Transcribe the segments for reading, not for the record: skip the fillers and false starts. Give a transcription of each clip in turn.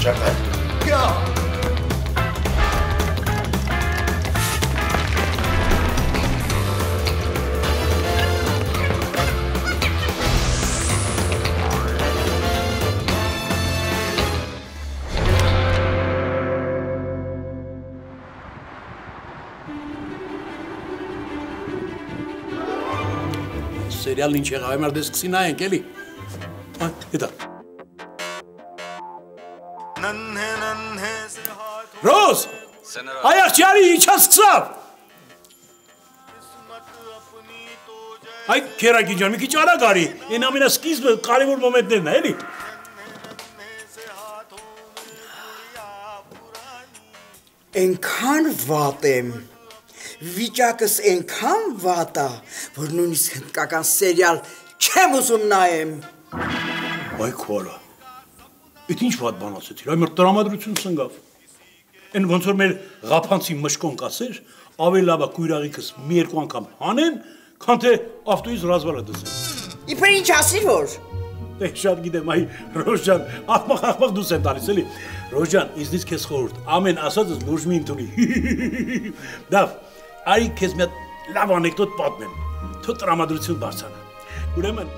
चक्कर क्या Serial ինչ եղավ, այմար դες սկսի նայենք, էլի։ Հետա։ Ռոզ, այ աղջյալի ինչա սկսավ։ Այ քերակի ջան, մի քիչ արագ արի, այն ամենասկիզբը կարևոր մոմենտներն է, էլի։ Այնքան վատ եմ, վիճակս այնքան վատ է, որ նույնիսկ հնդկական սերիալ չեմ ուզում նայեմ։ Այ քորա, էդ ինչ վատ բան ասեցիր, այ մեր տրամադրություն սնգավ։ Այն ոնց որ մեր ղափանցի մշկոն կասեր, ավելի լավ է կույրաղիկս մի երկու անգամ հանեմ, քան թե ավտոյից ռազմալը դզեմ։ Իբր ինչ ասիր որ։ Դե շատ գիտեմ, այ Ռոզ ջան, ախմախ դուս եմ տալիս, էլի։ Ռոզ ջան, ինձնից քեզ խորհուրդ, ամեն ասածս լուրջ մի ընդունի։ Դավ, արի քեզ մի հատ լավ անեկդոտ պատմեմ, թո տրամադրություն բարձրանա։ Ուրեմն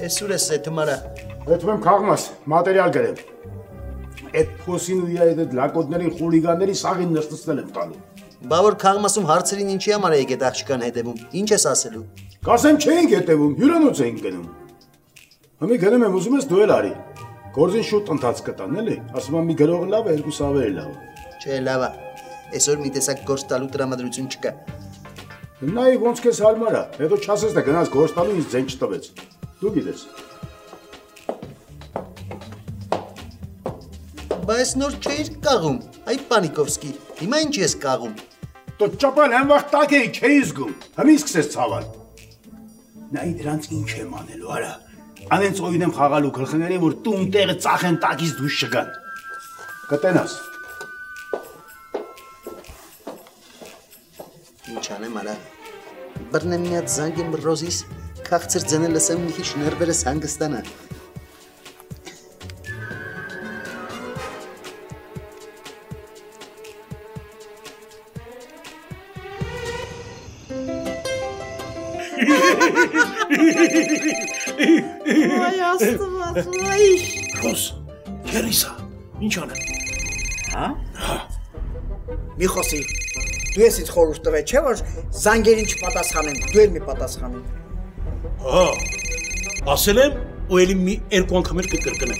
Էսուր ես է թմարա։ Հետում եմ քաղմաս, մատերիալ գրեմ։ Այդ փոսին ու իր այդ լակոտների խուլիգանների սաղին նրտստել եմ տալու։ Բա որ քաղմասում հարցերին ինչի համար եք այդ աղջկան հետևում, ինչ ես ասելու։ Կասեմ չէինք հետևում, հյուրանոց էինք գնում։ Հիմա գնում եմ ուզում ես դու էլ արի։ Գործին շուտ ընթաց կտան, էլի։ Ասում եմ մի գրող լավ է, երկու սավերը լավ է։ Չէ, լավ է։ Այսօր մի տեսակ գործ տալու տրամադրություն չկա։ Նայ ոնց քեզ հարմար է, հետո չասես թե գնաս գործ տալու ինձ ձեն չտվեց։ Դու գիտես։ Բայց նոր չէիր կաղում, այ Պանիկովսկի, հիմա ինչ ես կաղում։ Դու ճապալ հեմ վաղ տակ էի, չէի զգում, հմի սկսես ցավալ։ Նայ դրանց ինչ եմ անելու, արա։ Անենց օյուն եմ խաղալու գլխների, որ տուն տեղը ծախեն տակից դուրս չգան։ Կտենաս։ Ինչ անեմ արա։ Բռնեմ մի հատ զանգեմ Ռոզիս, քաղցր ձենը լսեմ մի քիչ ներվերս հանգստանա։ Այ աստված, այ։ Ռոզ, քերիսա, ինչ անեմ։ Հա։ Մի խոսի։ Դու ես ինձ խորհուրդ տվել, չէ՞ որ զանգերին չպատասխանեմ, դու էլ մի պատասխանեմ։ Հա, ասել եմ, ու էլի մի երկու անգամ էլ կկրկնեմ։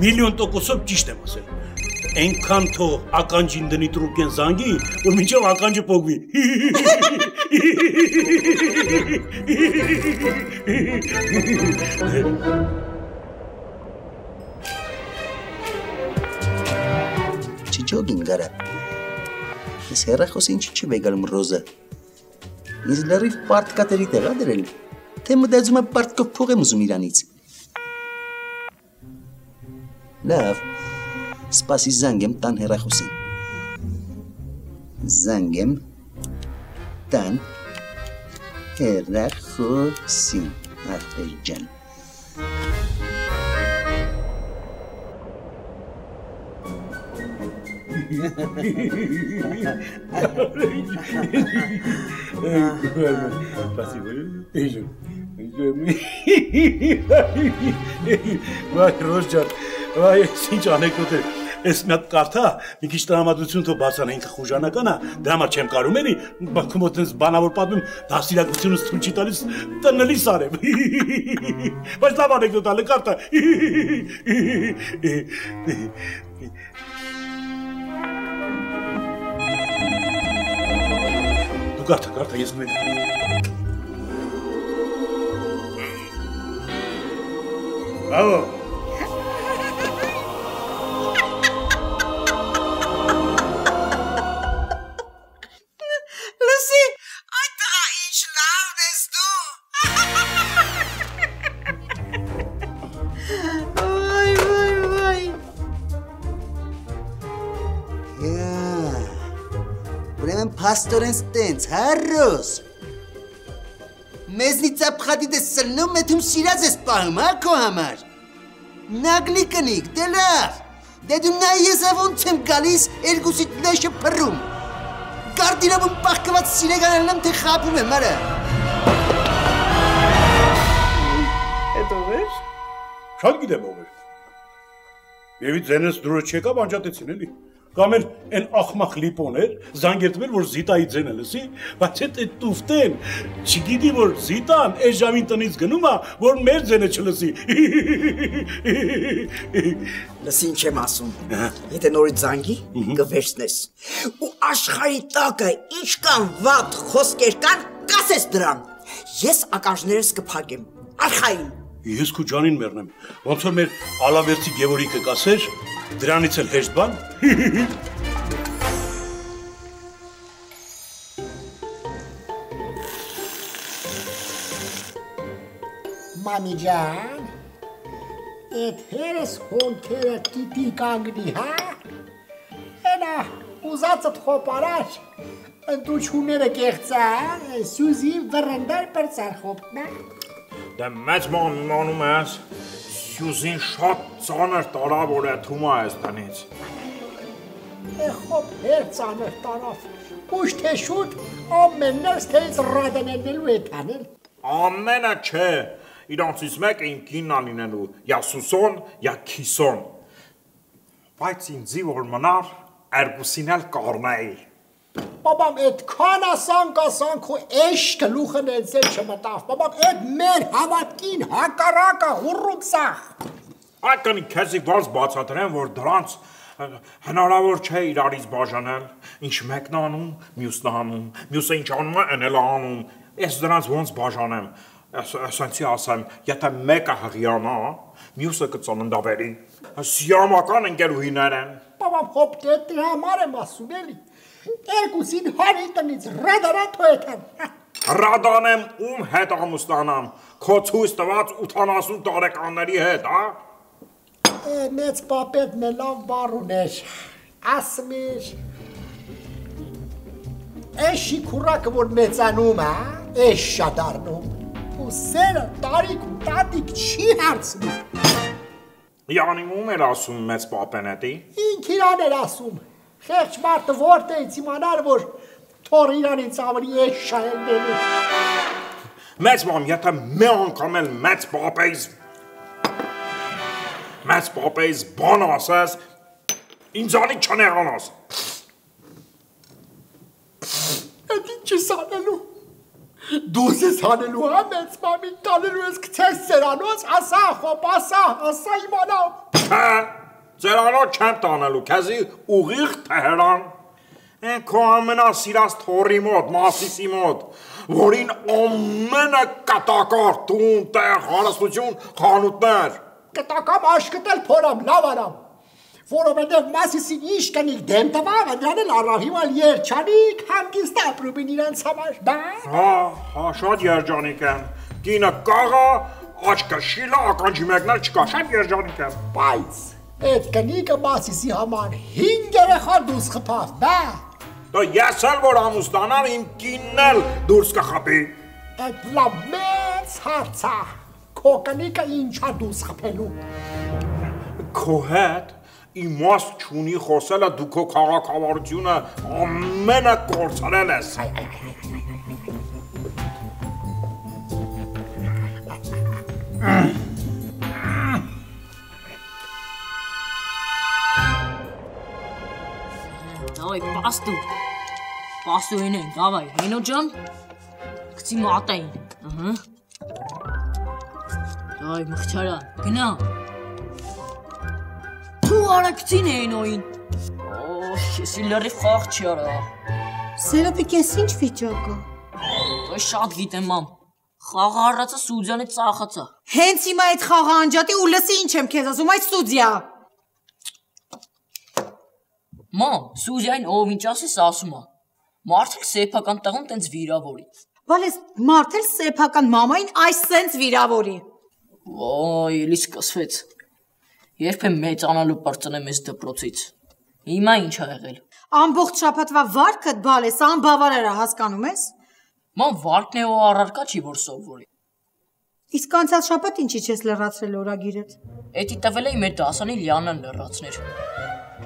Միլիոն% ճիշտ եմ ասել։ Այնքան թող ականջին դնի տրուկեն զանգի, որ մինչև ականջը պոկվի։ Չիջոգին գարա։ Ես հեռախոսին չի վեգալում Ռոզը։ Ես լրիվ պարտկատերի տեղա դրել, թե մտածում եմ պարտկով փող եմ ուզում իրանից։ Լավ, սպասի զանգեմ տան հեռախոսին։ Զանգեմ տան հեռախոսին, ախպեր ջան։ Վայ Ռոզ ջան, վայ ինչ անեկդոտ է։ Ես մի հատ կարդա, մի քիչ տրամադրություն թող բարձրանա, ինքը խուժանական է, դրա համար չեմ կարում էլի, բակում ոտնես բանավոր պատմում, դաստիարակությունս թույլ չի տալիս, տնելիս արեմ։ Բայց լավ անեկդոտ է, կարդա։ Դու կարդա, ես նույն։ Bravo. Լսի, այդ տղա ինչ լավն ես դու։ Ուրեմն Ուրեմն փաստորեն ստենց, հառոս։ Մեզնից ապխատիտ ես սլնում, մեթում սիրած ես պահում, հա քո համար։ Նագլի կնիկ, դե լավ։ Դե դու նայ ես ոնց եմ գալիս, երկուսիդ լեշը փռում։ Գարդիրովում պահկված սիրեգաներն եմ, թե խաբում եմ, արա։ Էդ ով էր։ Շատ գիտեմ ով էր։ Եվի ձենս դուրը չեկավ անջատեցին էլի։ Կամ են ախմախ լիպոն էր, զանգերտվել, որ Զիտայի ձենը լսի, բայց հետ այդ տուֆտեն, չգիտի, որ Զիտան այս ժամին տնից գնում է, որ մեր ձենը չլսի։ Լսի ինչ եմ ասում, եթե նորից զանգի, կվերցնես, ու աշխարհի տակը ինչքան վատ խոսքեր կան, կասես դրան, ես ակաժներս կփակեմ, արխային։ Ես քո ջանին մեռնեմ, ոնց որ մեր ալավերցի Գևորիկը կասեր, դրանից էլ հեշտ բան։ Մամի ջան, այդ հերս հոնքերը տիպի կանգնի, հա? Էնա, ուզածդ խոպարար, ընդուչուները կեղծան, սյուզի վրնդար պրծար խոպնա։ Դե մեծ ման իմանում ես, Սյուզին շատ ծանր տարավ, որ է թումա ես տնից։ Խոպ հեր ծանր տարավ, ուշ թե շուտ ամեններս թեից ռադանելու է տանել։ Ամենը չէ, իրանցից մեկը իմ կիննա լինելու, յա Սուսոն, յա Քիսոն։ Բայց ինձի որ մնար, երկուսին էլ կառնայի։ Բաբամ, այդքան ասան քո էշ գլուխն էնցել չմտավ, բաբամ, այդ մեր հավատքին հակառակը հուրուքսախ։ Այդքանի քեզի ված բացատրեմ, որ դրանց հնարավոր չէ իրարից բաժանել, ինչ մեկն անում, մյուսն անում, մյուսը ինչ անում է, էն էլ անում, ես դրանց ոնց բաժանեմ, ասանցի ասեմ, եթե մեկը հղիանա, մյուսը կծաննդավերի, սիամական ընկերուհիներ են։ Բաբամ, հոպ դե համար եմ ասում էլի, երկուսին հարի տնից ռադարանդ հոյետան։ Ռադանեմ ում հետ ամուստանամ, քո ցույց տված 80 տարեկանների հետ, հա։ Մեծ պապետն է լավ բառ ուներ, ասում էր, էշի քուրակը որ մեծանում է, էշ շադարնում, ու սերը տարիք ու տատիք չի հարցնում։ Յանի ում էր ասում մեծ պապեն հետի։ Ինք իրան էր ասում, խեղճ մարդը որտեղից իմանար, որ թոր իրանից ավելի էշ շահելնելու։ Մեծ մամ, եթե մի անգամ էլ մեծ պապեից բան ասես, ինձանի չներանաս։ Այդ ինչ ես անելու, դուս ես անելու, հա մեծ մամին տանելու ես կցես սերանոց, ասա խոպ, ասա իմանամ։ Հա, ձերանոց չեմ տանելու, քեզի ուղիղ Թեհրան, են քո ամենասիրած թորի մոտ, Մասիսի մոտ, որին ամենը կտակար, տուն, տեղ, հարստություն, խանութներ։ Կտակամ աշկտել փորամ, լավ արամ, որովհետև Մասիսին ինչ կնիկ դեմ տվաղ, դրան էլ առահիմ ալ երջանիկ, հանգիստ ապրումին իրանց համար, բա։ Հա, շատ երջանիկ եմ, կինը կաղա, աչկը շիլա, ականջի մեկնել չկա, շատ երջանիկ եմ։ Բայց, այդ կնիկը Մասիսի համար 5 երեխա դուրս խփավ, բա։ Դո ես էլ որ ամուսնանամ, իմ կինն էլ դուրս կխփի։ Այդ լավ մեծ հարց է, քո կնիկը ինչա դուրս խփելու։ Քո հետ իմաստ չունի խոսելը, դու քո քաղաքավարությունը ամենը կորցրել ես։ Давай, пасту инен, давай, Հենո ջան, գցի մատային, Давай, Մխիթարյան, գնա, դու արա գցին Հենոին, Ես լրիվ խաղ չի արա, Սերապիկ ես ինչ վիճակը, Դու շատ գիտեմ մամ, խաղը առածը Սուզյանի ծախացա, Հենց հիմա այդ խաղը անջատի ու լսի ինչ եմ քեզ ասում, այդ Սուզյա, Մամ, Սուզյային ով ինչ ասես ասում է, մարդիկ սեփական տղուն տենց վիրավորի, Բալես մարդ էլ սեփական մամային այս սենց վիրավորի, Ոյ, էլի սկսվեց, երբ եմ մեծանալու պրծնեմ ես դպրոցից, հիմա ինչ ա եղել, Ամբողջ շաբաթվա վարկդ բալես անբավարար է, հասկանում ես։ Ման վարկն է ու առարկա չի որ սովորի։ Իսկ անցյալ շաբաթ ինչի չես լրացրել օրագիրդ։ Էդի տվել էի մեր դասանի Լիանան լրացներ։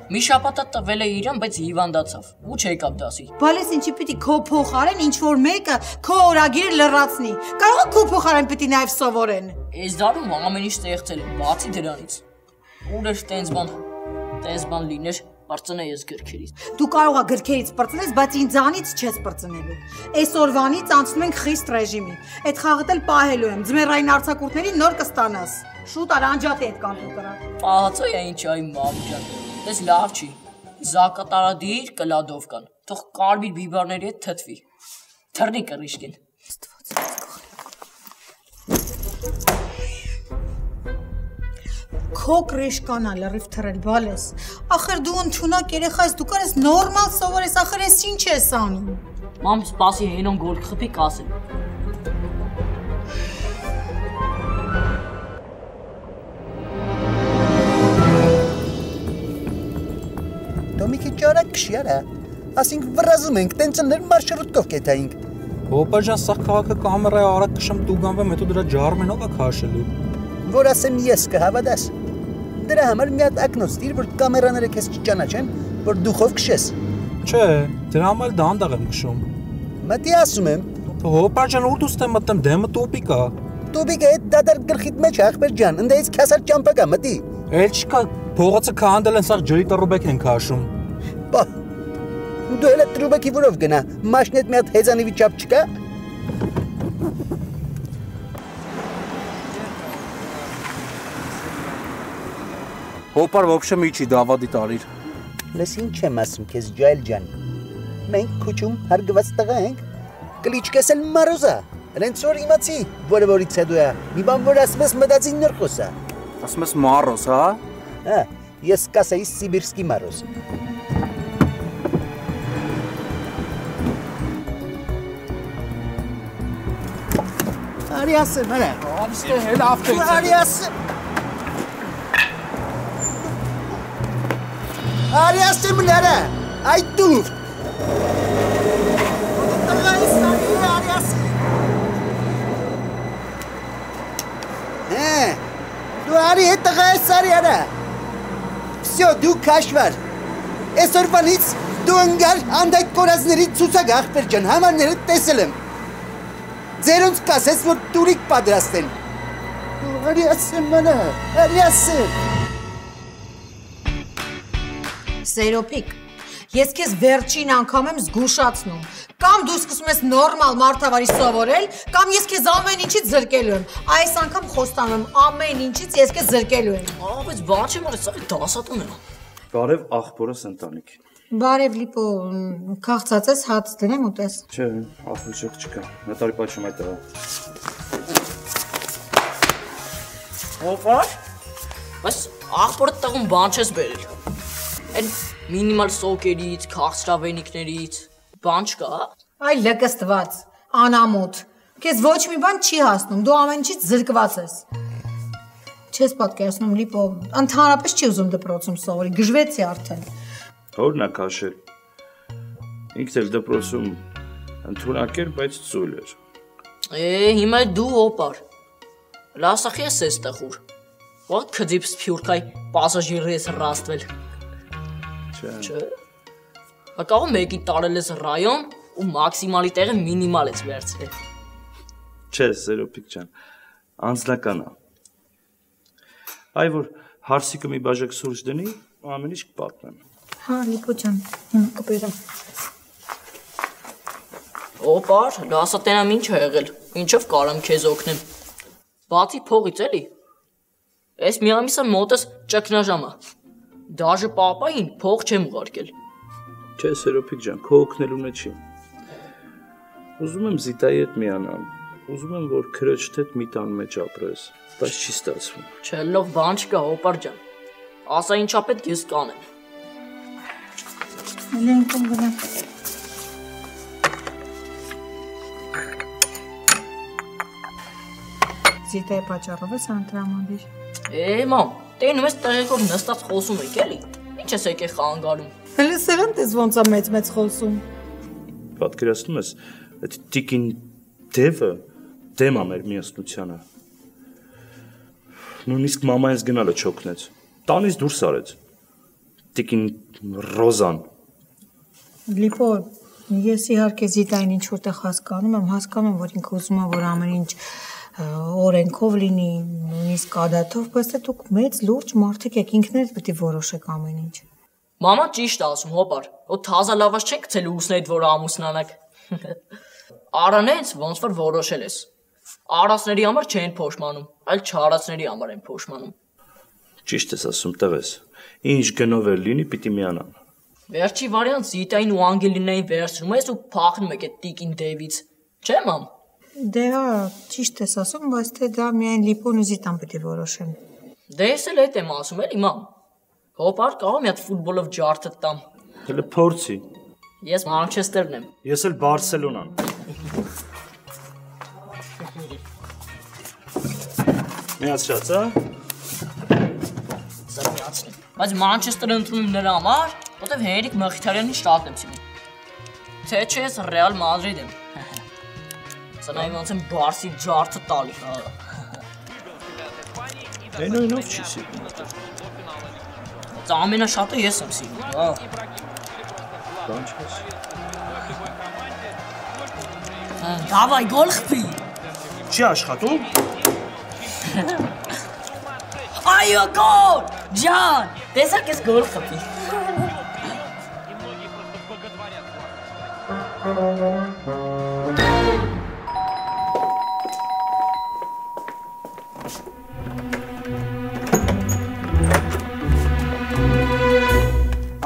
Մի շաբաթ տվել էի իրան, բայց հիվանդացավ ու չեկավ դասի։ Բալես ինչի պիտի քո փոխարեն ինչ որ մեկը քո օրագիրը լրացնի։ Կարող է քո փոխարեն պիտի նաև սովորեն։ Այս դարում ամեն ինչ ստեղծել են, բացի դրանից։ Ուր էր տենսբան լիներ, պարծնե ես գրքերից։ Դու կարող ես գրքերից պրծնես, բայց ինձանից չես պրծնելու։ Այսօրվանից անցնում ենք խիստ ռեժիմի։ Այդ խաղդ էլ պահելու եմ, ձմեռային արձակուրդների նոր կստանաս։ Շուտ արա անջատ է այդ կամպյուտերը։ Պահածո է ինչ այ մամջան։ Դες լավ չի։ Զակատարադիր կլադով կան։ Թող կարմիր բիբարների հետ թթվի։ Թռնի կռիշկին։ Քո կրիշկանա լրիվ թռել բալես։ Ախր դու ընդունակ երեխա ես, դու կարես նորմալ սովորես, ախր ես ինչ ես անում։ Մամ սպասի հենոն գորգ խփի կասեմ։ Դոմիկի ճարակ քշիարա։ Ասինք վրազում ենք, տենցներ մարշրուտկով կետայինք։ Հոպաժան սա քաղաքը կամերայի արագ կշեմ տուգանվեմ, հետո դրա ջարմենով է քաշելու։ Որ ասեմ ես կհավատաս։ Դրա համար մի հատ ակնոց դիր, որ կամերաները քեզ չճանաչեն, որ դուխով քշես։ Չէ, դրա համար դանդաղ եմ քշում։ Մտի ասում եմ։ Հոպաժան ուր դուստեմ մտեմ, դեմը տոպիկ է։ Տոպիկը այդ դադար գլխիդ մեջ ախպեր ջան, ընդայից քասար ճամպա կա, մտի։ Էլ չկա, փողոցը քանդել են, սա ջրի տրուբեք են քաշում։ Բա։ Դու էլ տրուբեկի որով գնա, մաշնետ մի հատ հեզանիվի չափ չկա։ Հոպար ոբշե մի չի դավադի տարիր։ Լես ինչ եմ ասում քեզ ջայլ ջան։ Մենք քուչում հարգված տղա ենք։ Կլիչկես էլ մարոզա։ Հենց որ իմացի, որը որից հետո է։ Մի բան որ ասում ես մտածին նոր խոսա։ Ասում ես մարոզ, հա։ Հա, ես կասեի սիբիրսկի մարոզ։ Արի ասեմ, հələ։ Ամստե հել ավտոց։ Արի ասեմ։ Արի ասեմ նրա, այ դու։ Տղայիս արի ասեմ։ Դու արի հետ տղայիս արի արա։ Всё, դու քաշվար։ Այսօրվանից դու ընկար անդայք կորածների ցուցակ ախպեր ջան, համարները տեսել եմ։ Ձերոնց կասես, որ տուրիկ պատրաստեն։ Արի ասեմ մնա, արի ասեմ։ Սերոպիկ, ես քեզ վերջին անգամ եմ զգուշացնում։ Կամ դու սկսում ես նորմալ մարդավարի սովորել, կամ ես քեզ ամեն ինչից զրկելու եմ։ Այս անգամ խոստանում եմ, ամեն ինչից ես քեզ զրկելու եմ։ Բայց բան չեմ արել, սա դասատուն է։ Բարև աղբորս ընտանիք։ Բարև լիպո, քաղցած ես, հաց դնեմ ուտես։ Չէ, աղբոջող չկա, նետարի պաչում այդ տղա։ Հոպար, բայց աղբորը տղում բան չես բերել։ Են մինիմալ սոկերից, քաղցրավենիքներից, բան չկա։ Այ լկստված, անամոթ, քեզ ոչ մի բան չի հասնում, դու ամեն ինչից զրկված ես։ Չես պատկերացնում լիպո, ընդհանրապես չի ուզում դպրոցում սովորի, գժվեցի արդեն։ Հորն է քաշել։ Ինքն էլ դպրոցում ընդունակ էր, բայց ծույլ էր։ Հիմա դու հոպար։ Լասախի ես ես տխուր։ Ո՞տ քդիպ սփյուռքայ պասաժիրը ես ռաստվել։ Չէ։ Հակաղում մեկի տարել ես ռայոն ու մաքսիմալի տեղը մինիմալ ես վերցրել։ Չէ, Սերոպիկ ջան, անձնական է։ Այ որ հարսիկը մի բաժակ սուրճ դնի, ամեն ինչ կպատմեմ։ Հա, լիպո ջան, հիմա կբերեմ։ Օպար, լասատենամ ինչ է եղել, ինչով կարամ քեզ օգնեմ։ Բացի փողից էլի։ Այս մի ամիսը մոտս ճգնաժամը։ Դաժե պապային փող չեմ ուղարկել։ Չէ, Սերոպիկ ջան, քո օգնելունը չի։ Ուզում եմ Զիտայի հետ միանամ։ Ուզում եմ, որ քրոջդ հետ մի տան մեջ ապրես, բայց չի ստացվում։ Չէ, լող բան չկա, հոպար ջան։ Ասա ինչա պետք ես կանեմ։ Լենքում գնա։ Զիտայի պատճառով ես անտրամադիր։ Մամ, տենում ես տեղեկով նստած խոսում եք էլի։ Ինչ ես եկել խանգարում։ Հələ սրանց ես ոնց է մեծ խոսում։ Պատկերացնում ես, այդ տիկին դևը դեմ է մեր միասնությանը։ Նույնիսկ մամայից գնալը չօգնեց։ Տանից դուրս արեց։ Տիկին Ռոզան։ Լիպո, ես իհարկե Զիտային ինչ որտեղ հասկանում եմ, որ ինքը ուզում է, որ ամեն ինչ օրենքով լինի, նույնիսկ ադաթով, բայց դե դուք մեծ լուրջ մարդիկ եք, ինքներդ պետք է որոշեք ամեն ինչ։ Մամա ճիշտ է ասում, հոպար, որ թազա լավաշ չենք գցել ուսնեդ, որ ամուսնանաք։ Արանենց ոնց որ որոշել ես։ Արածների համար չեն փոշմանում, այլ չարածների համար են փոշմանում։ Ճիշտ ես ասում, տղես։ Ինչ գնով էլ լինի, պիտի միանան։ Վերջի վարիանտ Զիտային ու Անգելինային վերցնում ես ու փախնում եք այդ տիկին դևից։ Չէ՞ մամ։ Դե հա, ճիշտ ես ասում, բայց թե դա միայն Լիպոն ու Զիտան պետք է որոշեն։ Դե ես էլ այդ եմ ասում, էլի մամ։ Հոպար կարող մի հատ ֆուտբոլով ջարդը տամ։ Հələ փորձի։ Ես Մանչեսթերն եմ։ Ես էլ Բարսելոնան։ Միացրած, հա։ Զարմացնեմ։ Բայց Մանչեսթերը ընդունում նրա համար, որտեվ Հենրիկ Մխիթարյանին շատ եմ սիրում։ Թե չէ ես Ռեալ Մադրիդ եմ։ Սնայի ոնց եմ Բարսի ջարդը տալի։ Այնով չի սիրում։ Դա ամենաշատը ես եմ սիրում, հա։ Բան չես։ Դավայ գոլ խփի։ Չի աշխատում։ Այո, գոլ! Ջան, տեսակ ես գոլ խփի։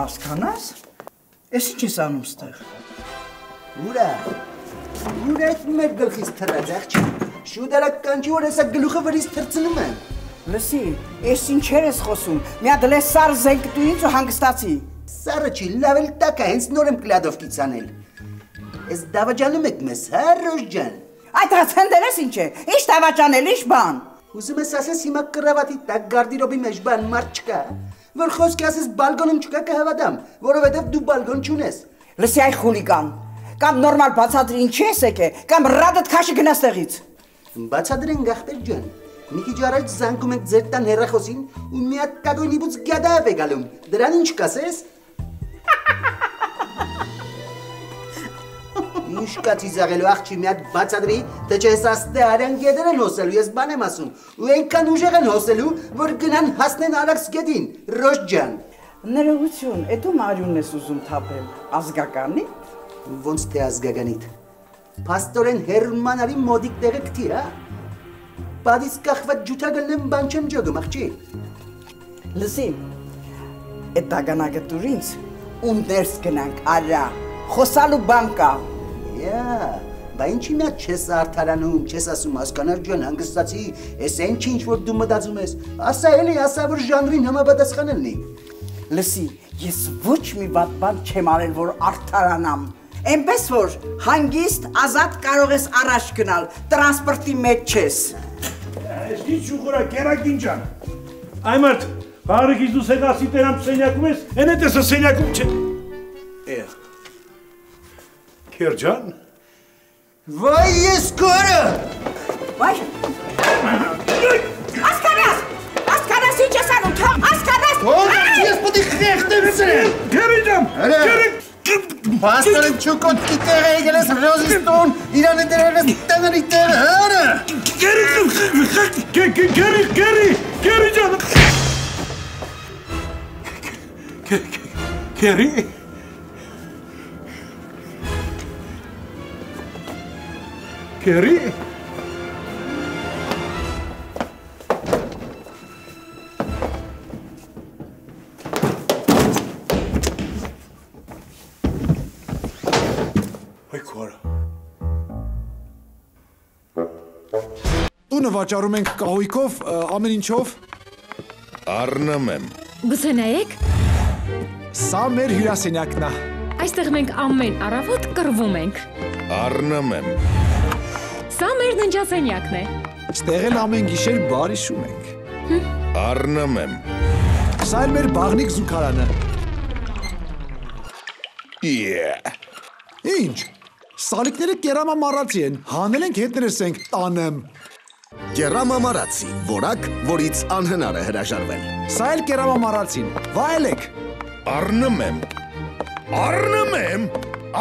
Ասկանաս, ես ինչ ես անում ստեղ։ Ուրա այդ մեր գլխից թրած աղջի, շուտարակ կանչի, որ եսա գլուխը վրից թրծնում են։ Լսի, ես ինչեր ես խոսում, մի հատ լես սար զենք դու ինձ ու հանգստացի։ Սարը չի, լավ էլ տակա, հենց նոր եմ կլադովկից անել։ Ես դավաճանում եք մեզ, հա, Ռոժ ջան։ Այդ հացնդեր ես ինչ է, ինչ դավաճանել, ինչ բան։ Ուզում ես ասես հիմա կրավատի տակ գարդիրոբի մեջ բան մարդ չկա, որ խոսքի ասես բալգոնում չկա կհավատամ, որովհետև դու բալգոն չունես։ Լսի այ խուլիգան, կամ նորմալ բացատրի ինչ ես եկե, կամ ռադդ քաշի գնաս տեղից։ Բացատրենք ախպեր ջան, մի քիչ առաջ զանգում ենք ձեր տան հեռախոսին ու մի հատ կագույնի բուց գյադավ է գալում, դրան ինչ կասես։ Ինչ կա ծիծաղելու աղջի մի հատ բացատրի, թե չես աստե արյան գետեր են հոսելու, ես բան եմ ասում, ու այնքան ուժեղ են հոսելու, որ գնան հասնեն Արաքս գետին, Ռոժ ջան։ Ներողություն, դու մարյունն ես ուզում թափել, ազգականի։ Ոնց թե ազգականիդ։ Փաստորեն հերմանարի մոդիկ տեղը գտի, հա։ Բադից կախված ջութագնեմ բան չեմ ջոգում, աղջի։ Լսի, այդ դագանակը դուր ինձ, ու ներս գնանք, արա, խոսալու բան կա։ Բա ինչի մի հատ չես արդարանում, չես ասում հասկանար ջան, հանգստացի, ես այն չի ինչ որ դու մտածում ես, ասա էլի, ասա որ ժանրին համապատասխան լինի։ Լսի, ես ոչ մի վատ բան չեմ արել, որ արդարանամ, այնպես որ հանգիստ ազատ կարող ես առաջ գնալ, տրանսպորտի մեջ չես։ Ես ինչ ուղորա, կերակին ջան, այ մարդ, բարեկից դու սեգասի տերամ սենյակում ես, են էտ եսը սենյակում չէ։ Քեր ջան։ Վայ ես կորը։ Վայ։ Ասկանաս ինչ ես անում, թամ, ասկանաս։ Ոնց ես պտի խեղտեցեմ։ Քերի ջան, քերի։ Պաստորեն չուկոտքի տեղ եկել ես Ռոզից տուն, իրանը դրել ես տների տեղը, հարա։ Քերի ջան։ Քերի։ Քերի։ Այ քորա։ Տունը վաճառում ենք կահույքով, ամեն ինչով։ Առնում եմ։ Գուցե նայեք։ Սա մեր հյուրասենյակն է։ Այստեղ մենք ամեն առավոտ կռվում ենք։ Առնում եմ։ Սա մեր ննջասենյակն է։ Ստեղ էլ ամեն գիշեր բար հիշում ենք։ Առնում եմ։ Սա էլ մեր բաղնիկ զուգարանը։ Ինչ։ Սալիկները կերամամարացի են, հանել ենք հետ ներսենք, տանեմ։ Կերամամարացի, որակ, որից անհնար է հրաժարվել։ Սա էլ կերամամարացին, վայելեք։ Առնում եմ։ Առնում եմ։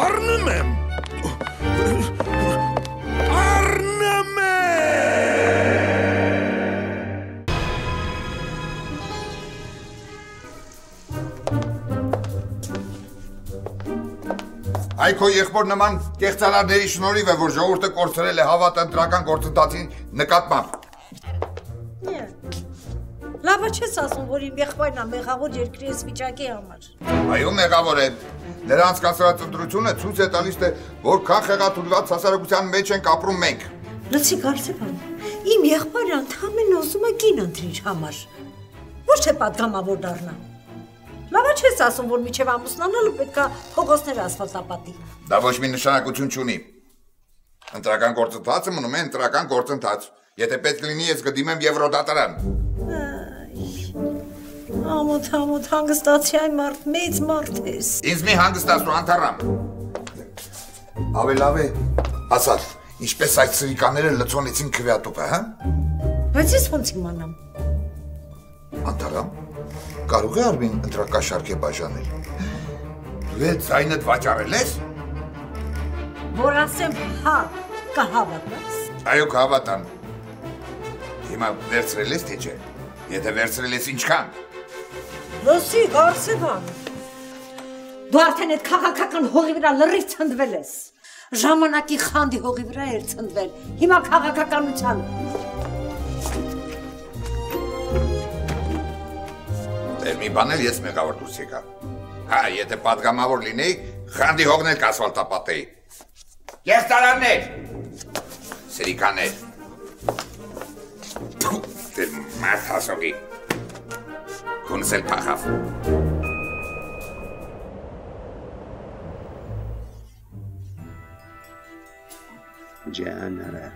Առնում եմ։ Առնում եմ։ Այ քո եղբոր նման կեղծարարների շնորհիվ է, որ ժողովուրդը կորցրել է հավատը ընտրական գործընթացին նկատմամբ։ Լավ չես ասում, որ իմ եղբայրն է մեղավոր երկրի այս վիճակի համար։ Այո, մեղավոր է։ Նրանց կասրած ընտրությունը ցույց է տալիս, թե որքան խեղաթյուրված հասարակության մեջ ենք ապրում մենք։ Լսի Գարսեփան, իմ եղբայրը ընդհանրապես ուզում է կին ընտրի իր համար։ Ոչ թե պատգամավոր դառնա։ Լավ չես ասում, որ միջև ամուսնանալը պետքա փողոցներ ասֆալտապատի։ Դա ոչ մի նշանակություն չունի։ Ընտրական գործընթացը մնում է ընտրական գործընթաց։ Եթե պետք լինի, ես կդիմեմ Եվրոդատարան։ Ամոթ հանգստացի այն մարդ, մեծ մարդ ես։ Ինձ մի հանգստացրու անթառամ։ Լավ է, ասած, ինչպես այդ սրիկաները լցոնեցին քվեատուկը, հա։ Բայց ես ոնց իմանամ։ Անթառամ, կարող է Արմին ընտրակաշարք է բաժանել։ Դու էլ ձայնդ վաճառել ես։ Որ ասեմ հա, կհավատաս։ Այո, կհավատամ։ Հիմա վերցրել ես թե չէ։ Եթե վերցրել ես ինչքան։ Լսի, Գարսեփան։ Դու արդեն այդ քաղաքական հողի վրա լրիվ ցնդվել ես։ Ժամանակի խանդի հողի վրա էր ցնդվել։ Հիմա քաղաքականության։ Դեր մի բան էլ ես մեղավոր դուրս եկա։ Հա, եթե պատգամավոր լինեի, խանդի հողն էլ կասֆալտապատեի։ Կեղծարարներ, սրիկաներ, դեր մարդ հասողի, քունս էլ փախավ։ Ջան արա,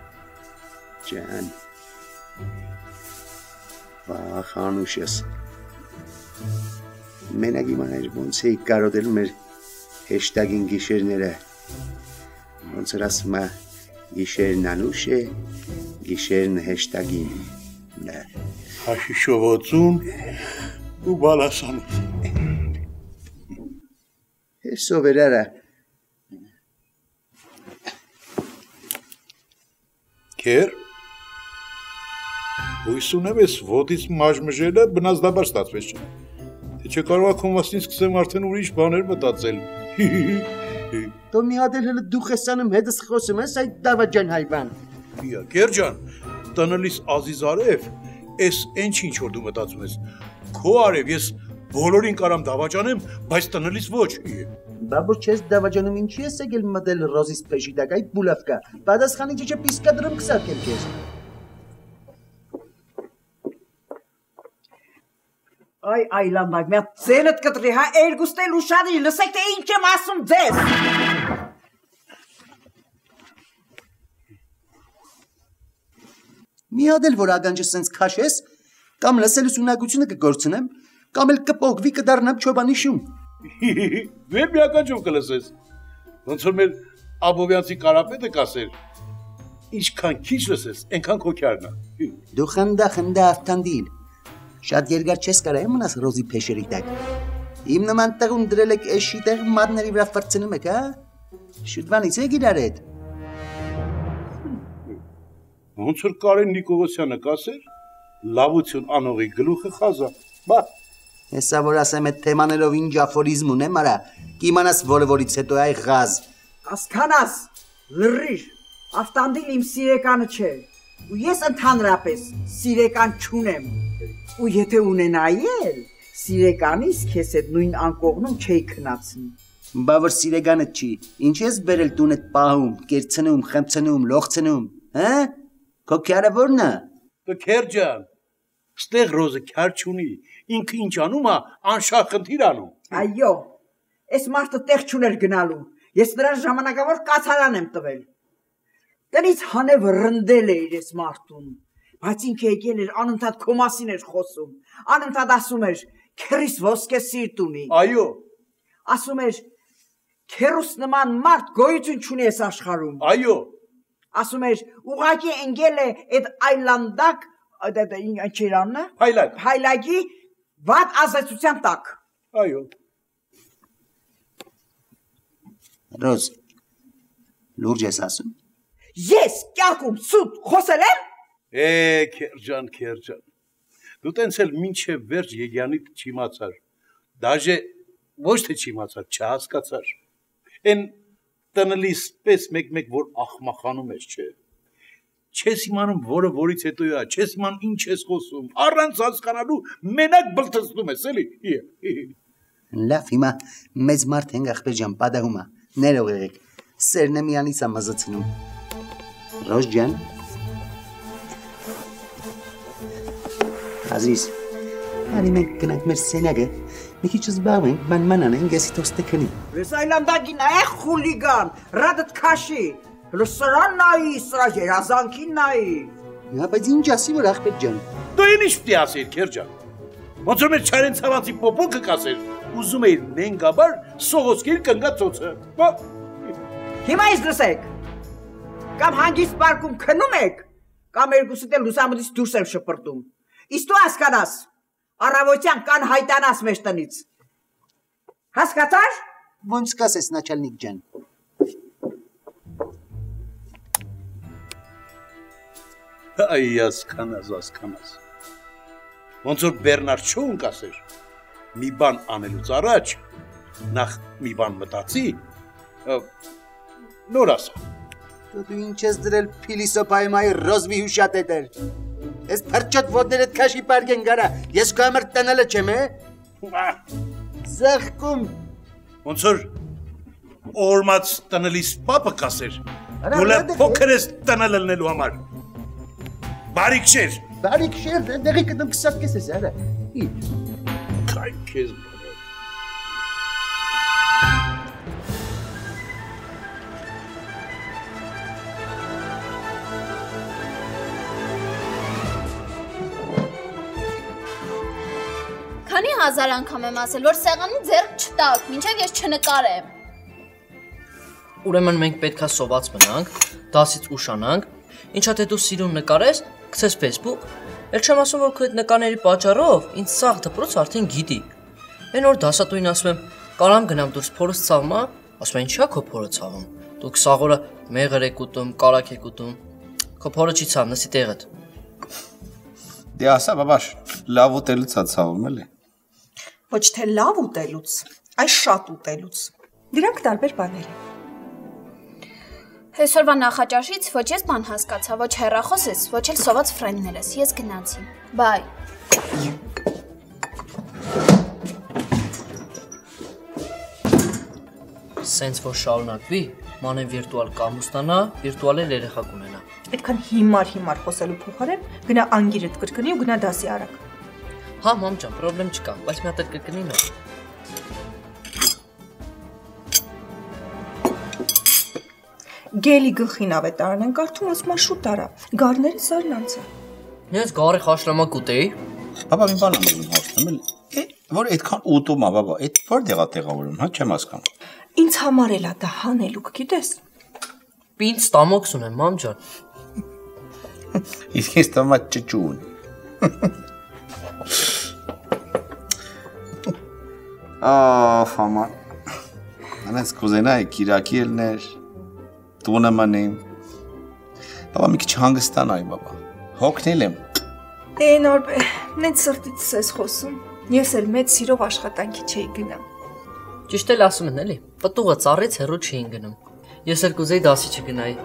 ջան, վախանուշ ես, մենակ իմանայր ոնց էի կարոտել մեր հեշտագին գիշերները, ոնց էր ասում է, գիշերն անուշ է, գիշերն հեշտագին։ Հաշիշովոցուն ու բալասանուց։ Հեսով էր արա։ Քեր, հույս ունեմ ես ոտից մաժմժելը բնազդաբար ստացվեց չէ։ Թե չէ կարող ա կոմասին սկսեմ արդեն ուրիշ բաներ մտածել։ Դու մի հատ էլ հələ դու խեսանում հետս խոսում ես այդ դավաճան հայվան։ Իա, Քեր ջան, տնելիս Ազիզարև, էս ինչ որ դու մտածում ես։ Քո արև ես բոլորին կարամ դավաճանեմ, բայց տնելիս ոչ։ Բաբուր չես դավաճանում ինչի ես եկել մտել ռոզիս փեշի տակ այդ բուլավկա։ Պատասխանի չէ պիսկա դրում կսարքեմ քեզ։ Այ լամբակ, մի ծենդ կտրի, հա երգուստել ուշադրի, լսեք թե ինչ եմ ասում ձեզ։ Մի հատ էլ որ ագանջը սենց քաշես, կամ լսել ուսունակությունը կգործնեմ, կամ էլ կպոգվի կդառնամ չոբանի շուն։ Վեր մի ականջով կլսես, ոնց որ մեր Աբովյանցի կարապետը կասեր, ինչքան քիչ լսես, ենքան քո քյարն է։ Դու խնդա արդանդիլ, շատ երկար չես կարա մնաս ռոզի փեշերի տակ։ Իմ նման տեղում դրել եք էշի տեղ մատների վրա ֆրցնում եք, հա։ Շուտվանից եք իրար հետ։ Ոնց որ Կարեն Նիկողոսյանը կասեր, լավություն անողի գլուխը խազա։ Բա Հեսա որ ասեմ այդ թեմաներով ինչ աֆորիզմ ունեմ արա, կիմանաս որից հետո այ ղազ։ Ասքանաս, լրիր, ավտանդիլ իմ սիրեկանը չէ, ու ես ընդհանրապես սիրեկան չունեմ, ու եթե ունենայի էլ, սիրեկանիս քեզ այդ նույն անկողնում չէի քնացնի։ Բա որ սիրեկանը չի, ինչ ես բերել տուն այդ պահում, կերցնում, խմցնում, լողցնում, հա? Քո քյարը որն է։ Քեր ջան, ստեղ ռոզը քյար չունի, ինքը ինչ անում է, անշահ խնդիր անում։ Այո, այս մարդը տեղ չուներ գնալու, ես նրան ժամանակավոր կացարան եմ տվել։ Տնից հանև ռնդել է իր այս մարդուն, բայց ինքը եկել էր անընդհատ քո մասին էր խոսում, անընդհատ ասում էր, քերիս ոսկե սիրտ ունի։ Այո։ Ասում էր, Քերուս նման մարդ գոյություն չունի այս աշխարհում։ Այո։ Ասում էր, ուղղակի ընկել է այդ այլանդակ, ինչ էր անունը։ Հայլակի վատ ազդեցության տակ։ Այո։ Ռոզ, լուրջ ես ասում։ Ես կյանքում սուտ խոսել եմ։ Քերջան։ Դու տենց էլ մինչև վերջ Եգյանիդ չիմացար։ Դաժե ոչ թե չիմացար, չհասկացար։ Են տնելիս պես մեկ որ ախմախանում ես, չէ։ Չես իմանում որը որից հետո է, չես իմանում ինչ ես խոսում, առանց հասկանալու մենակ բլթստում ես, էլի։ Լավ, հիմա մեծ մարդ ենք ախպեր ջան, պատահում է, ներող եղեք, սերն է միանից է մզացնում։ Ռոզ ջան։ Ազիզ, արի մենք գնանք մեր սենյակը, մի քիչ զբաղվենք, ման անենք, եսի թոստը քնի։ Ես այլանդակին է խուլիգան, ռադդ քաշի, սրան նայի, սրա երազանքին նայի։ Բայց ինչ ասի, որ ախպեր ջան։ Դու ինչ պիտի ասիր, Քերջան։ Ոնց որ մեր չարեն ցավանցի պոպոկը կասեր, ուզում էիր նենգաբար սողոսկիր կնգա ծոցը։ Հիմա ես լսեք։ Կամ հանգիստ պարկում քնում եք, կամ երկուսիդ էլ լուսամուտից դուրս եմ շպրտում։ Իսկ դու հասկանաս, առավոտյան կան հայտանաս մեր տնից։ Հասկացար։ Ոնց կասես, начальник ջան։ Այ հասկանաս։ Ոնց որ Բերնարդ Շոուն կասեր, մի բան անելուց առաջ, նախ մի բան մտածի, նոր ասա։ Դու ինչ ես դրել փիլիսոփայմայի ռոզվի հուշատետեր։ Ես փրճոտ ոտներդ քաշի պարգեն գարա, ես քո համար տնելը չեմ, Զեղքում։ Ոնց որ օրմած տնելիս պապը կասեր, դու փոքր ես տնել լնելու համար։ Բարիք շեր, դեղի կդում կսատ կես ես, արա։ Քայ քեզ Քանի հազար անգամ եմ ասել, որ սեղանին ձեռք չտաք, մինչև ես չնկարեմ։ Ուրեմն մենք պետքա սոված մնանք, դասից ուշանանք, ինչա թե դու սիրուն նկարես, գցես Facebook, էլ չեմ ասում, որ քո այդ նկարների պատճառով ինձ սաղ դպրոց արդեն գիտի։ Այն օր դասատուին ասում եմ, կարամ գնամ դուրս փորս ցավմա, ասում են ինչա քո փորը ցավում։ Դուք սաղորը մեղր եք ուտում, կարակ եք ուտում։ Քո փորը չի ցավ, նստի տեղդ։ Դե ասա, բաբաշ, լավ ուտելուց է ցավում, էլի։ Ոչ թե լավ ուտելուց, այլ շատ ուտելուց։ Դրանք տարբեր բաներ են։ Այսօրվա նախաճաշից ոչ ես բան հասկացա, ոչ հեռախոս ես, ոչ էլ սոված ֆրենդներս, ես գնացի։ Բայ։ Սենց որ շարունակվի, մանեն վիրտուալ կամ ուստանա, վիրտուալ էլ երեխա կունենա։ Այդքան հիմար խոսելու փոխարեն գնա անգիրդ կրկնի ու գնա դասի արագ։ Հա, մամ ջան, պրոբլեմ չկա, բայց մի հատ էլ կրկնի նա։ Գելի գլխին ավետարան են կարդում, ասում է շուտ արա, գարները զարնանց է։ Ես գարի խաշլամակ ուտեի։ Բաբա մի բան եմ հարցնում, որ այդքան ուտում է, բաբա, այդ որտեղ է տեղավորում, հա, չեմ հասկանում։ Ինձ համար էլ է դա հանելուկ, գիտես։ Պինդ ստամոքս ունեմ, մամ ջան։ Իսկ ես տոմատ ճճուն։ Աման, անենց կուզենայի կիրակի ելներ, տունը մնեմ, բաբա մի քիչ հանգստանայի, բաբա, հոգնել եմ։ Նորբե, նենց սրտից ես խոսում, ես էլ մեծ սիրով աշխատանքի չէի գնամ։ Ճիշտ էլ ասում են, էլի, պտուղը ծառից հեռու չէին գնում, ես էլ կուզեի դասի չգնայի։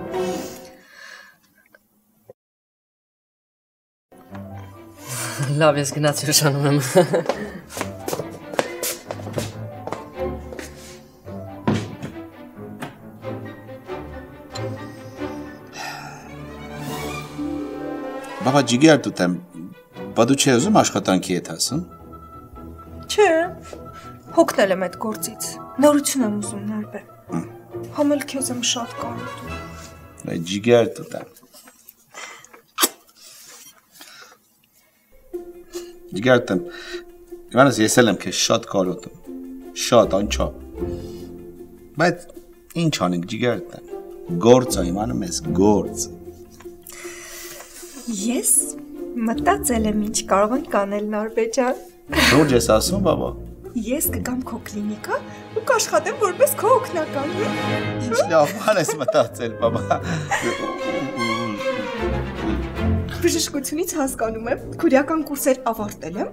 Լավ, ես գնացի ուշանում եմ։ Բաբա ջիգար տուտեմ, բա դու չէ ուզում աշխատանքի հետ հասում։ Չէ, հոգնել եմ այդ գործից, նորություն եմ ուզում նորբե, համել քեզ եմ շատ կարոտում։ Ջիգար տուտեմ։ Ջիգար տուտեմ, իմանես ես էլ եմ քեզ շատ կարոտում, շատ անչափ։ Բայց ինչ անենք ջիգերտը։ Գործ է իմանում ես, գործ։ Ես մտածել եմ ինչ կարող ենք անել Նարբե ջան։ Շուրջ ես ասում, բաբա։ Ես կգամ քո կլինիկա ու կաշխատեմ որպես քո օգնական։ Ինչ լավ բան ես մտածել, բաբա։ Բժշկությունից հասկանում եմ, քուրյական կուրսեր ավարտել եմ,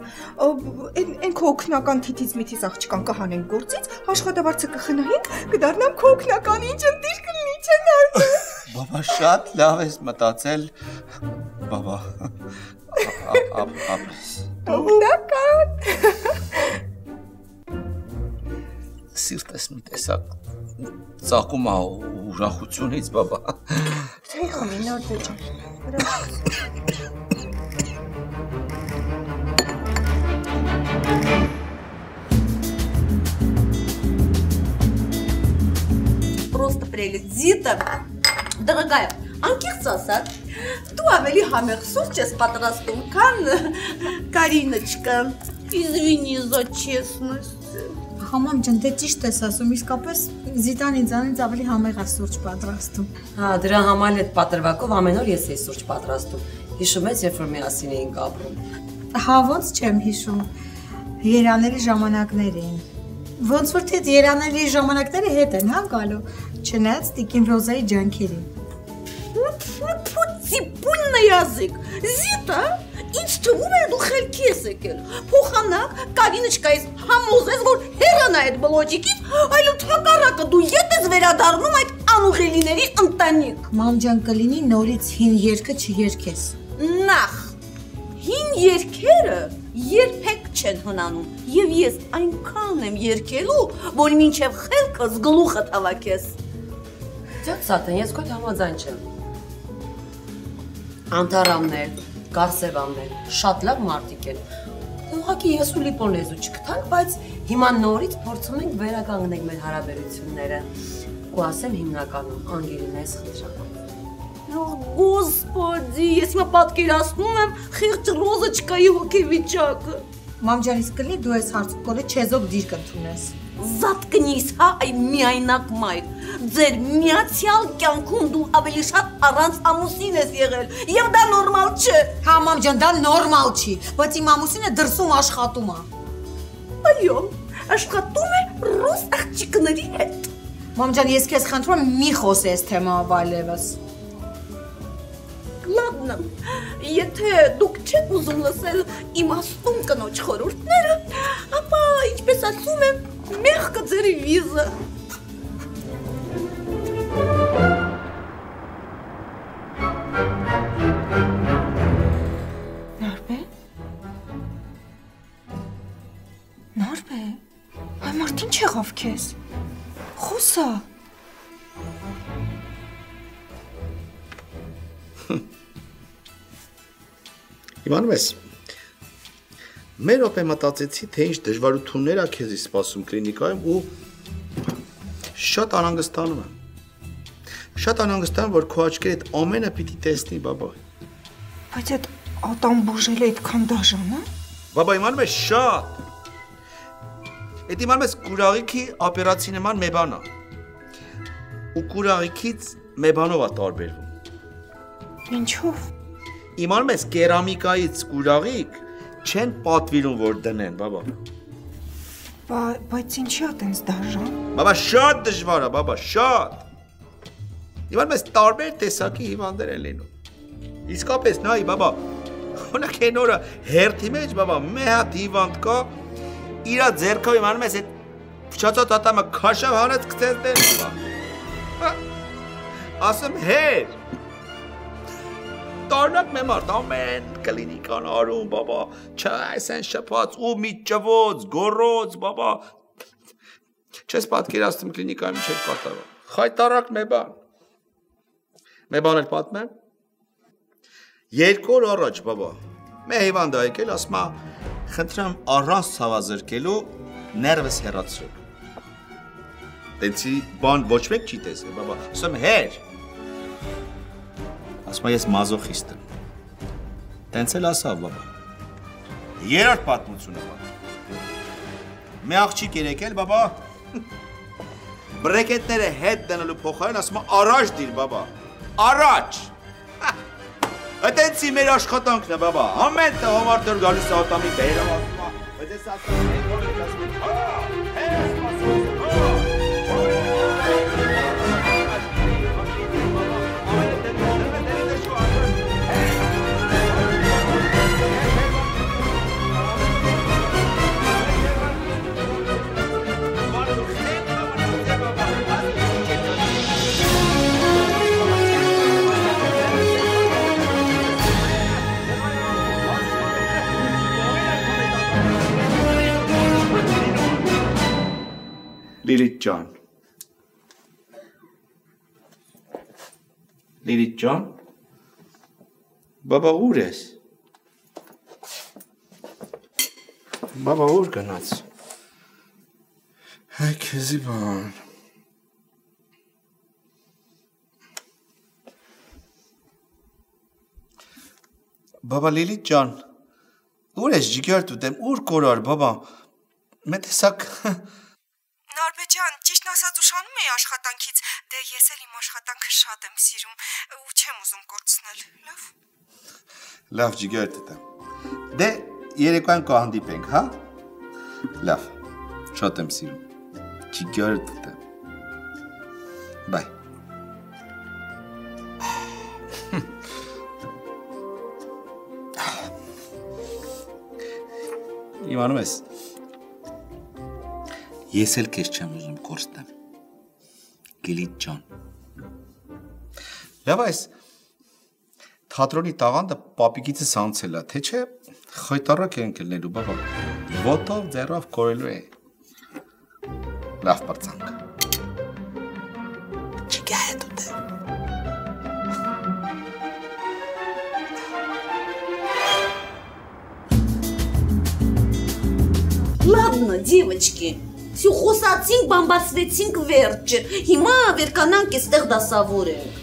այն քո օգնական թիթիz միթիz աղջկան կհանենք գործից, աշխատավարձը կխնայենք, կդառնամ քո օգնական ինչ ընտիր կլինի, չէ՞ Նարբե։ Բաբա շատ լավ ես մտածել, բաբա։ Ապրես։ Օգնական։ Սիրտս մի տեսակ ծակում է ուրախությունից, բաբա։ Չէ՞ խմի Նարբե ջան։ Просто прелесть. Зита, дорогая, անկեղծ ասած, դու ավելի համեղ սուրճ ես պատրաստում, քան Կարինочка. Извини за честность. Համամ ջան, դե ճիշտ ես ասում, իսկապես Զիտան ինձանից ավելի համեղ է սուրճ պատրաստում։ Հա, դրա համար էլ այդ պատրվակով ամեն օր ես էի սուրճ պատրաստում։ Հիշում ես, երբ որ միասին էինք ապրում։ Հա, ոնց չեմ հիշում։ Երանելի ժամանակներ էին։ Ոնց որ թե երանելի ժամանակները հետ են, հա, գալու։ Չնայած Տիկին Ռոզայի ջանքերի։ Ципун на язык. Зита, ինչ թվում է դու խելքի ես եկել։ Փոխանակ Կարինочկայից համոզես, որ հեռանա այդ բլոջիկից, այլ ընդհակառակը դու ետ ես վերադառնում այդ անուղելիների ընտանիք։ Մամ ջան, կլինի նորից հին երգը չերգես։ Նախ հին երգերը երբեք չեն հնանում, եւ ես այնքան եմ երգելու, որ մինչեւ խելքս գլուխը հավաքես։ Ձեզ Սատեն, ես քո համաձայն չեմ։ Անտարամներ, Կարսևաններ, շատ լավ մարդիկ են։ Ուղղակի ես ու Լիպոն լեզու չգտանք, բայց հիմա նորից փորձում ենք վերականգնել մեր հարաբերությունները։ Ու ասեմ հիմնականում անգելին ես խնդրական։ Господи, ես հիմա պատկերացնում եմ խիղճ Ռոզочկայի հոգեվիճակը։ Մամ ջան, իսկ կլինի դու այս հարցուկորը չեզոք դիրք ընդունես։ Զատկնիս, հա, այ միայնակ մայր։ Ձեր միացյալ կյանքում դու ավելի շատ առանց ամուսին ես եղել, եւ դա նորմալ չէ։ Հա, մամ ջան, դա նորմալ չի, բայց իմ ամուսինը դրսում աշխատում է։ Այո, աշխատում է ռուս աղջիկների հետ։ Մամ ջան, ես քեզ խնդրում եմ մի խոսես թեմայով այլևս։ Ладно, եթե դուք չեք ուզում լսել իմ աստուն կնոջ խորհուրդները, ապա ինչպես ասում եմ, մեղքը ձեր վիզը։ Նարբե։ Նարբե, այ մարդ ինչ եղավ քեզ։ Խոսա։ Իմանում ես, մեր օպե մտածեցի, թե ինչ դժվարություններ ա քեզի սպասում կլինիկայում ու շատ անհանգստանում եմ։ Շատ անհանգստանում, որ քո աչքերդ ամենը պիտի տեսնի, բաբա։ Բայց այդ ատամ բուժելը այդքան դաժան է։ Բաբա, իմանում ես շատ։ Այդ իմանում ես կուրաղիքի օպերացի նման մի բան ա։ Ու կուրաղիքից մի բանով ա տարբերվում։ Ինչով։ Իմանում ես կերամիկայից կուրաղիկ չեն պատվիրում, որ դնեն, բաբա։ Բայց ինչի ա տենց դաժան։ Բաբա, շատ դժվար ա, բաբա, շատ։ Իմանում ես տարբեր տեսակի հիվանդներ են լինում։ Իսկապես նայի, բաբա, օրինակ այն օրը հերթի մեջ, բաբա, մի հատ հիվանդ կա, իրա ձեռքով իմանում ես այդ փչացած ատամը քաշավ հանեց գցեց դեր, բաբա։ Ասում հեր։ Տարնակ մեմարդ ամեն կլինիկան արում, բաբա, չէ, այսեն շպած ու մի ճվոց, գորոց, բաբա, չես պատկերացնում կլինիկայում չեք կատարում, խայտարակ մի բան էլ պատմեմ, 2 օր առաջ, բաբա, մի հիվանդ ա եկել, ասում ա, խնդրեմ առանց ցավազրկելու ներվս հեռացրու, տենցի բան ոչ մեկ չի տեսել, բաբա, ասում հեր, ասում ես մազոխիստ եմ, տենց էլ ասավ, բաբա, 3-րդ պատմությունը, բաբա, մի աղջիկ էր եկել, բաբա, բրեկետները հետ դնելու փոխարեն ասում եմ առաջ դիր բաբա։ Առաջ։ Այդտեղի մեր աշխատանքն է բաբա։ Ամեն տեղ հովարտեր գալիս ատամի բերում ասում է, բայց ես ասում եմ որ ասում Լիլիթ ջան։ Լիլիթ ջան։ Բաբա ուր ես։ Բաբա ուր գնաց։ Հայ քեզի բան։ Բաբա Լիլիթ ջան։ Ուր ես ջիգարդ ուտեմ, ուր կորար բաբա։ Մետեսակ Նարբեջան, ճիշտն ասած ուշանում էի աշխատանքից, դե ես էլ իմ աշխատանքը շատ եմ սիրում ու չեմ ուզում կորցնել, լավ։ Լավ ջիգար տտա։ Դե երեկոյան կհանդիպենք, հա։ Լավ։ Շատ եմ սիրում։ Ջիգար տտա։ Բայ։ Իմանում ես։ Ես էլ քեզ չեմ ուզում կորցնեմ։ Լիլիթ ջան։ Լավ այս թատրոնի տաղանդը պապիկիցս անցել է, թե չէ խայտարակ է ընկելնելու, բաբա։ Ոտով ձեռով կորելու է։ Լավ պրծանք։ Չգա է դուտը։ Ладно, девочки. Всё խոսացինք, բամբասվեցինք վերջը։ Հիմա վերկանանք այստեղ դասավորենք։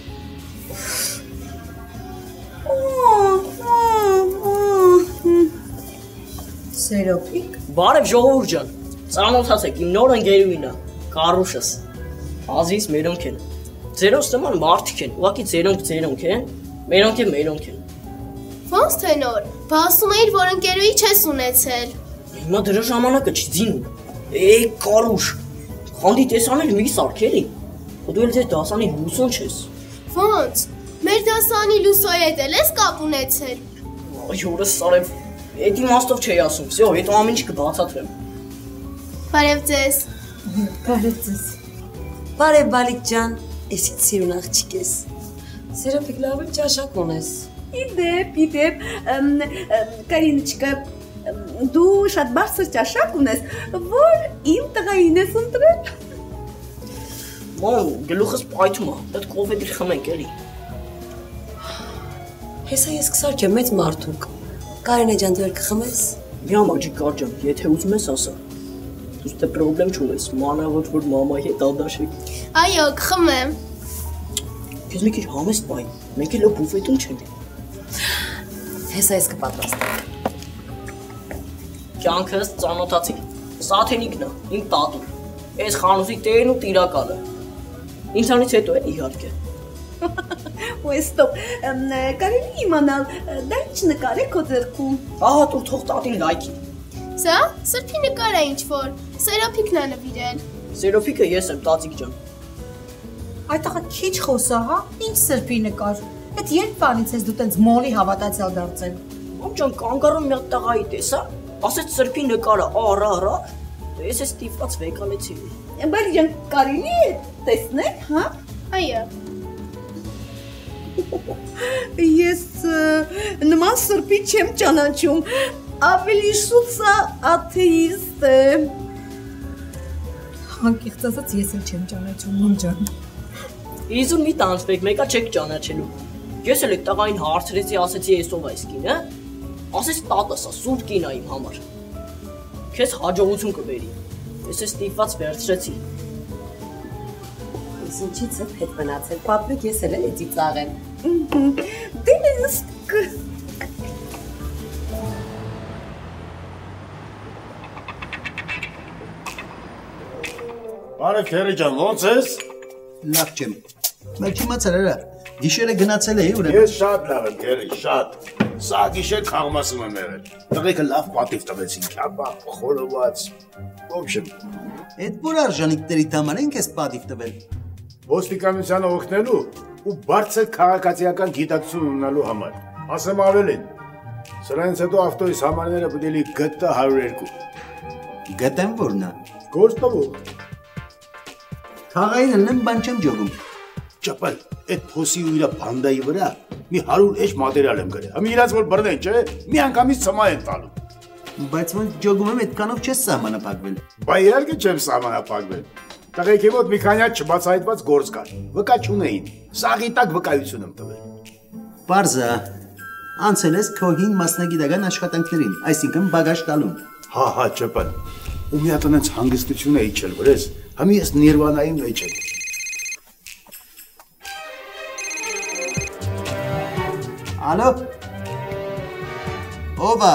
Սերոպիկ։ Բարև ժողովուրդ ջան։ Ծանոթացեք, իմ նոր ընկերուհին է, Կարուշս։ Ազիզ մերոնք են։ Ձերոնց նման մարդիկ են, ուղղակի ձերոնք են, մերոնք են։ Ոնց թե նոր։ Բա ասում էիր, որ ընկերուհի չես ունեցել։ Հիմա դրա ժամանակը չի ձինում։ Կարուշ, խանդի տեսանել մի սարքելի, դու էլ ձեր դասանի լուսոն չես։ Ոնց, մեր դասանի լուսոյի հետ էլ ես կապ ունեցել։ Այ օրս սարև, էդ իմաստով չէի ասում, վсё, հետո ամեն ինչ կբացատրեմ։ Բարև ձեզ։ Բարև ձեզ։ Բարև Բալիկ ջան, էսից սիրուն աղջիկ ես։ Սերոպիկ լավ էլ ճաշակ ունես։ Իդեպ, Կարինочка, դու շատ բարձր ճաշակ ունես, որ իմ տղային ես ընտրել։ Մամ, գլուխս պայթում է, պետք կոֆե խմենք էլի։ Հեսա ես կսարքեմ մեծ մարդուկ։ Կարինե ջան, դու կխմես։ Մի ամաջիկ կար ջան, եթե ուզում ես ասա։ Դու ստե պրոբլեմ չունես, մանավանդ որ մամայի հետ ադաշեք։ Այո, կխմեմ։ Քեզ մի քիչ համեստ բայ, մենք էլ բուֆետում չենք։ Հեսա ես կպատրաստեմ։ Կյանքս ծանոթացի, Սաթենիկն է, իմ տատուն, ես խանութի տերն ու տիրակալը, ինձանից հետո է իհարկե։ Ոյ ստոպ, կարելի իմանալ, դա ինչ նկար է քո ձեռքում։ Ահա տուր թող տատին լայքի։ Սա սրբի նկար է ինչ-որ, Սերոփիկն է նվիրել։ Սերոփիկը ես եմ, տածիկ ջան։ Այդ աղա քիչ խոսա, հա, ինչ սրբի նկար, այդ երբ բանից ես դու տենց մոլի հավատացյալ դարձել։ Ամ ջան, կանգառում մի հատ տղայի տեսա, ասեց սրբի նկարը արա, ես է ստիպված վեկանեցի։ Բայց ջան, կարելի է տեսնել, հա։ Այո։ Ես նման սրբի չեմ ճանաչում, ավելի շուտ սա աթեիստ է։ Անկեղծ ասած ես էլ չեմ ճանաչում, մամ ջան։ Իզուն մի տանցվեք, մեկա չեք ճանաչելու։ Ես էլ այդ տղային հարցրեցի, ասեցի ես ով այս կինը, ասեց տատս, սուրբ կին է իմ համար։ Քեզ հաջողություն կբերի։ Ես է ստիպված վերցրեցի։ Ես ինչից է հետ մնացել, պապիկ ես էլ էդի ծաղեմ։ Դե նստկ։ Բարև քերի ջան, ո՞նց ես։ Լավ չեմ։ Բայց իմացար արա, գիշերը գնացել էի ուրեմն։ Ես շատ լավ եմ քերի, շատ։ Սա գիշեր խաղմասում եմ եղել։ Տղեկը լավ պատիվ տվեցին, քաբաբ, խորոված։ Ոբշեմ։ Այդ որ արժանիկների համար ենք էս պատիվ տվել։ Ոստիկանությանը օգնելու ու բարձր քաղաքացիական գիտակցություն ունենալու համար։ Ասեմ ավելին։ Սրանից հետո ավտոյիս համարները պետք է գտա 102։ Գտեմ որնա։ Գործտովող։ Խաղային ելնեմ բան չեմ ջոգում։ Ճապալ, այդ փոսի ու իրա բանդայի վրա մի 100 էջ մատերիալ եմ գրել։ Ամի իրաց որ բռնեն, չէ՞, մի անգամից ծմա են տալու։ Բայց ոնց ջոգում եմ այդքանով չես սահմանափակվել։ Բայ իհարկե չեմ սահմանափակվել։ Տղեկի մոտ մի քանյակ չբացահայտված գործ կար։ Վկա չունեին։ Սաղի տակ վկայություն եմ տվել։ Պարզա, անցել ես քո հին մասնագիտական աշխատանքներին, այսինքն բագաժ տալուն։ Հա, ճապալ։ Ու մի հատ այնց հանգստություն է իջել, վրես։ Համի ես նիրվանայի մեջ եմ։ Ալո։ Ո՞վ է։